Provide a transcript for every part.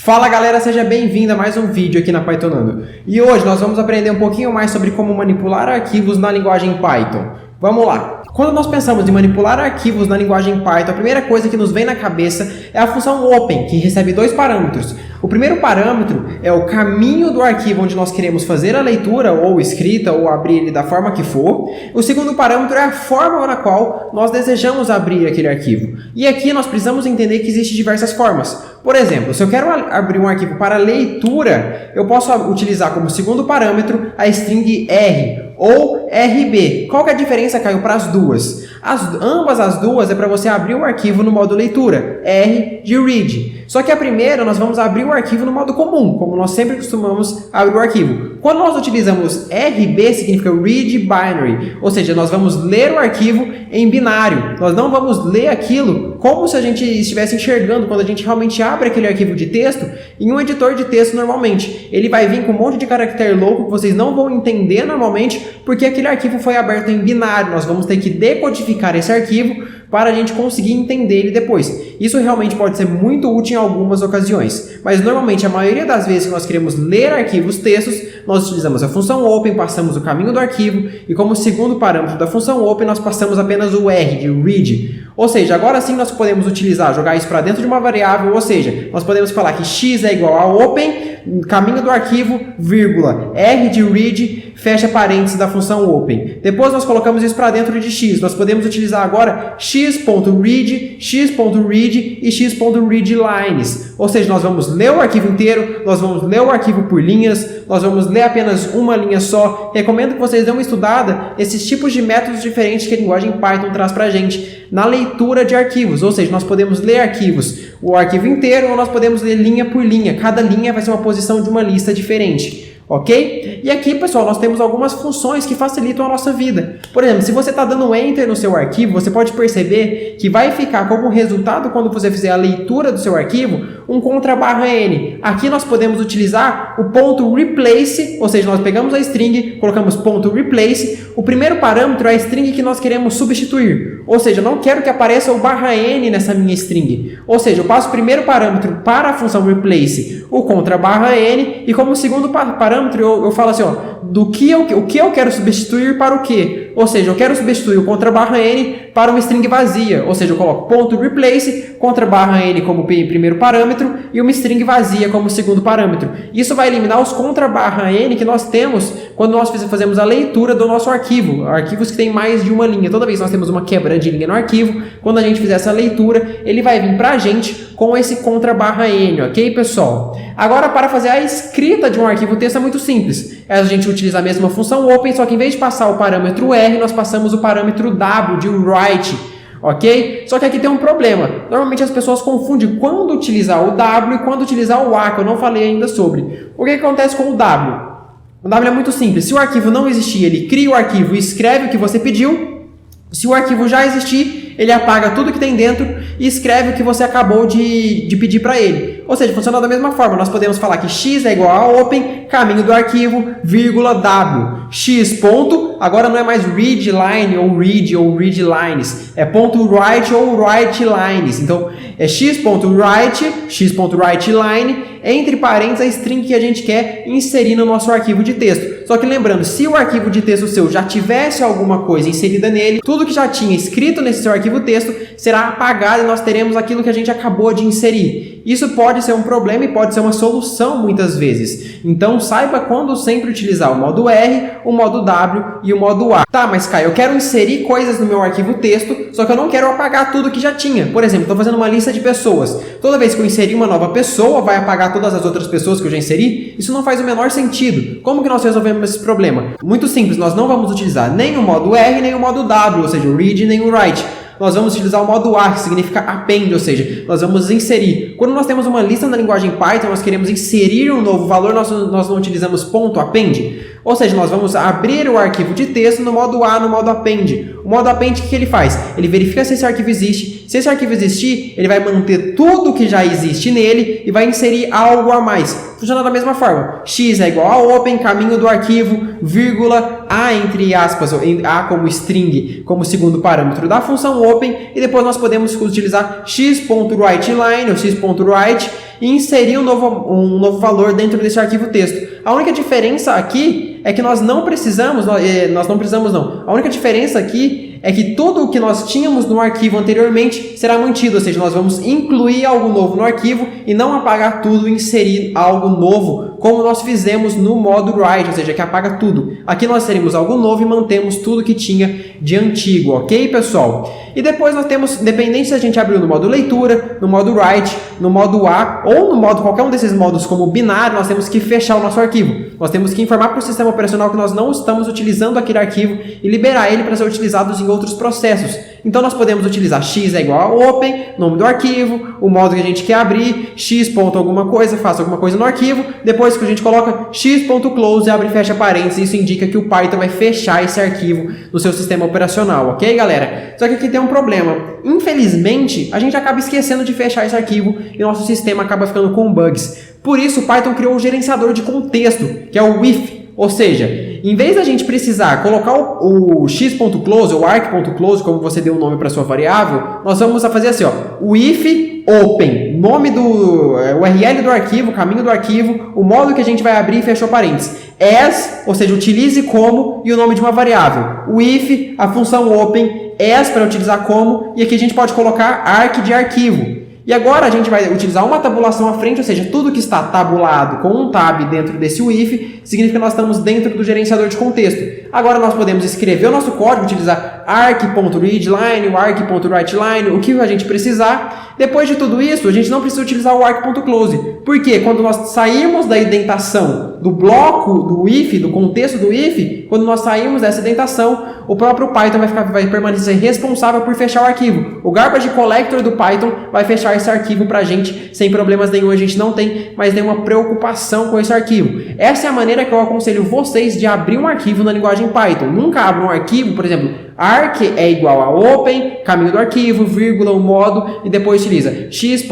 Fala galera, seja bem-vindo a mais um vídeo aqui na Pythonando. E hoje nós vamos aprender um pouquinho mais sobre como manipular arquivos na linguagem Python. Vamos lá! Quando nós pensamos em manipular arquivos na linguagem Python, a primeira coisa que nos vem na cabeça é a função open, que recebe dois parâmetros. O primeiro parâmetro é o caminho do arquivo onde nós queremos fazer a leitura ou escrita ou abrir ele da forma que for. O segundo parâmetro é a forma na qual nós desejamos abrir aquele arquivo. E aqui nós precisamos entender que existem diversas formas. Por exemplo, se eu quero abrir um arquivo para leitura, eu posso utilizar como segundo parâmetro a string R ou RB. Qual que é a diferença, Caio, para as duas? Ambas as duas é para você abrir o arquivo no modo leitura, R de read. Só que a primeira nós vamos abrir o arquivo no modo comum, como nós sempre costumamos abrir o arquivo. Quando nós utilizamos RB, significa Read Binary, ou seja, nós vamos ler o arquivo em binário. Nós não vamos ler aquilo como se a gente estivesse enxergando quando a gente realmente abre aquele arquivo de texto em um editor de texto normalmente. Ele vai vir com um monte de caractere louco que vocês não vão entender normalmente, porque aquele arquivo foi aberto em binário. Nós vamos ter que decodificar esse arquivo para a gente conseguir entender ele depois. Isso realmente pode ser muito útil em algumas ocasiões, mas normalmente a maioria das vezes que nós queremos ler arquivos textos, nós utilizamos a função open, passamos o caminho do arquivo e como segundo parâmetro da função open nós passamos apenas o R de read. Ou seja, agora sim nós podemos utilizar, jogar isso para dentro de uma variável, ou seja, nós podemos falar que x é igual a open, caminho do arquivo, vírgula, R de read, fecha parênteses da função open. Depois nós colocamos isso para dentro de x. Nós podemos utilizar agora x.read, x.read e x.readlines. Ou seja, nós vamos ler o arquivo inteiro, nós vamos ler o arquivo por linhas, nós vamos ler apenas uma linha só. Recomendo que vocês dêem uma estudada nesses tipos de métodos diferentes que a linguagem Python traz para a gente na leitura de arquivos. Ou seja, nós podemos ler arquivos, o arquivo inteiro, ou nós podemos ler linha por linha. Cada linha vai ser uma posição de uma lista diferente. Ok? E aqui, pessoal, nós temos algumas funções que facilitam a nossa vida. Por exemplo, se você está dando Enter no seu arquivo, você pode perceber que vai ficar como resultado, quando você fizer a leitura do seu arquivo, um contra/n. Aqui nós podemos utilizar o ponto .replace, ou seja, nós pegamos a string, colocamos ponto .replace. O primeiro parâmetro é a string que nós queremos substituir. Ou seja, eu não quero que apareça o /n nessa minha string. Ou seja, eu passo o primeiro parâmetro para a função replace, o contra/n, e como segundo parâmetro eu falo assim, ó, o que eu quero substituir para o quê? Ou seja, eu quero substituir o contra/n para uma string vazia. Ou seja, eu coloco ponto .replace, contra/n como primeiro parâmetro e uma string vazia como segundo parâmetro. Isso vai eliminar os contra/n que nós temos quando nós fazemos a leitura do nosso arquivo. Arquivos que tem mais de uma linha. Toda vez que nós temos uma quebra de linha no arquivo, quando a gente fizer essa leitura, ele vai vir para a gente com esse contra/n, ok, pessoal? Agora, para fazer a escrita de um arquivo texto é muito simples. A gente utiliza a mesma função open, só que em vez de passar o parâmetro R, nós passamos o parâmetro W de write, ok? Só que aqui tem um problema. Normalmente as pessoas confundem quando utilizar o W e quando utilizar o A, que eu não falei ainda sobre. O que acontece com o W? O W é muito simples. Se o arquivo não existir, ele cria o arquivo e escreve o que você pediu. Se o arquivo já existir, ele apaga tudo que tem dentro e escreve o que você acabou de pedir para ele. Ou seja, funciona da mesma forma. Nós podemos falar que x é igual a open, caminho do arquivo, vírgula, w. X ponto, agora não é mais read line ou read lines. É ponto write ou write lines. Então, é x.write line, entre parênteses a string que a gente quer inserir no nosso arquivo de texto. Só que lembrando, se o arquivo de texto seu já tivesse alguma coisa inserida nele, tudo que já tinha escrito nesse seu arquivo texto será apagado e nós teremos aquilo que a gente acabou de inserir. Isso pode ser um problema e pode ser uma solução muitas vezes. Então saiba quando sempre utilizar o modo R, o modo W e o modo A. Tá, mas Caio, eu quero inserir coisas no meu arquivo texto, só que eu não quero apagar tudo que já tinha. Por exemplo, estou fazendo uma lista de pessoas. Toda vez que eu inserir uma nova pessoa, vai apagar todas as outras pessoas que eu já inseri? Isso não faz o menor sentido. Como que nós resolvemos esse problema? Muito simples, nós não vamos utilizar nem o modo R, nem o modo W, ou seja, o read nem o write. Nós vamos utilizar o modo A, que significa append, ou seja, nós vamos inserir. Quando nós temos uma lista na linguagem Python, nós queremos inserir um novo valor, nós não utilizamos ponto .append. Ou seja, nós vamos abrir o arquivo de texto no modo A, no modo append. O modo append, o que ele faz? Ele verifica se esse arquivo existe. Se esse arquivo existir, ele vai manter tudo que já existe nele e vai inserir algo a mais. Funciona da mesma forma. X é igual a open, caminho do arquivo, vírgula, a entre aspas, a como string, como segundo parâmetro da função open, e depois nós podemos utilizar x.writeLine ou x.write e inserir um novo valor dentro desse arquivo texto. A única diferença aqui é que nós não precisamos. A única diferença aqui é que tudo o que nós tínhamos no arquivo anteriormente será mantido, ou seja, nós vamos incluir algo novo no arquivo e não apagar tudo e inserir algo novo, como nós fizemos no modo write, ou seja, que apaga tudo. Aqui nós inserimos algo novo e mantemos tudo que tinha de antigo, ok, pessoal? E depois nós temos, independente se a gente abriu no modo leitura, no modo write, no modo A ou no modo qualquer um desses modos como binário, nós temos que fechar o nosso arquivo. Nós temos que informar para o sistema operacional que nós não estamos utilizando aquele arquivo e liberar ele para ser utilizado em outros processos. Então nós podemos utilizar x é igual a open, nome do arquivo, o modo que a gente quer abrir, x ponto alguma coisa, faça alguma coisa no arquivo, depois que a gente coloca x.close, abre e fecha parênteses, isso indica que o Python vai fechar esse arquivo no seu sistema operacional, ok, galera? Só que aqui tem um problema. Infelizmente, a gente acaba esquecendo de fechar esse arquivo e nosso sistema acaba ficando com bugs. Por isso, o Python criou o gerenciador de contexto, que é o if, ou seja, em vez da gente precisar colocar o x.close ou arc.close, como você deu o nome para sua variável, nós vamos fazer assim, ó, o if open, nome do URL do arquivo, caminho do arquivo, o modo que a gente vai abrir e fechou parênteses. As, ou seja, utilize como e o nome de uma variável. O if, a função open, as para utilizar como, e aqui a gente pode colocar arc de arquivo. E agora a gente vai utilizar uma tabulação à frente, ou seja, tudo que está tabulado com um tab dentro desse if, significa que nós estamos dentro do gerenciador de contexto. Agora nós podemos escrever o nosso código, utilizar arc.readline, arc.writeline, o que a gente precisar. Depois de tudo isso, a gente não precisa utilizar o arc.close. Por quê? Quando nós sairmos da indentação do bloco do if, do contexto do if, quando nós sairmos dessa indentação, o próprio Python vai permanecer responsável por fechar o arquivo. O garbage collector do Python vai fechar esse arquivo para a gente sem problemas nenhum. A gente não tem mais nenhuma preocupação com esse arquivo. Essa é a maneira que eu aconselho vocês de abrir um arquivo na linguagem Python. Nunca abra um arquivo, por exemplo, arc é igual a open, caminho do arquivo, vírgula, o modo, e depois utiliza x.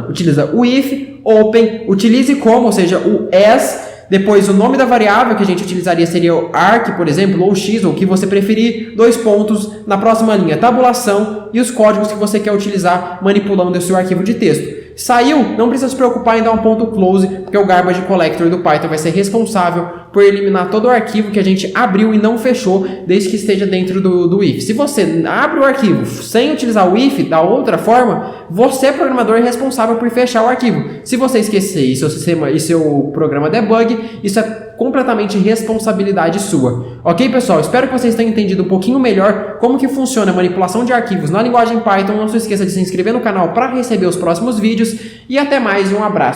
Utiliza o if, open, utilize como, ou seja, o as. Depois, o nome da variável que a gente utilizaria seria o arc, por exemplo, ou x, ou o que você preferir, 2 pontos. Na próxima linha, tabulação e os códigos que você quer utilizar manipulando o seu arquivo de texto. Saiu, não precisa se preocupar em dar um ponto close, porque o garbage collector do Python vai ser responsável por eliminar todo o arquivo que a gente abriu e não fechou, desde que esteja dentro do if. Se você abre o arquivo sem utilizar o if da outra forma, você, programador, é responsável por fechar o arquivo. Se você esquecer e seu programa debug, isso é completamente responsabilidade sua. Ok, pessoal? Espero que vocês tenham entendido um pouquinho melhor como que funciona a manipulação de arquivos na linguagem Python. Não se esqueça de se inscrever no canal para receber os próximos vídeos e até mais, um abraço.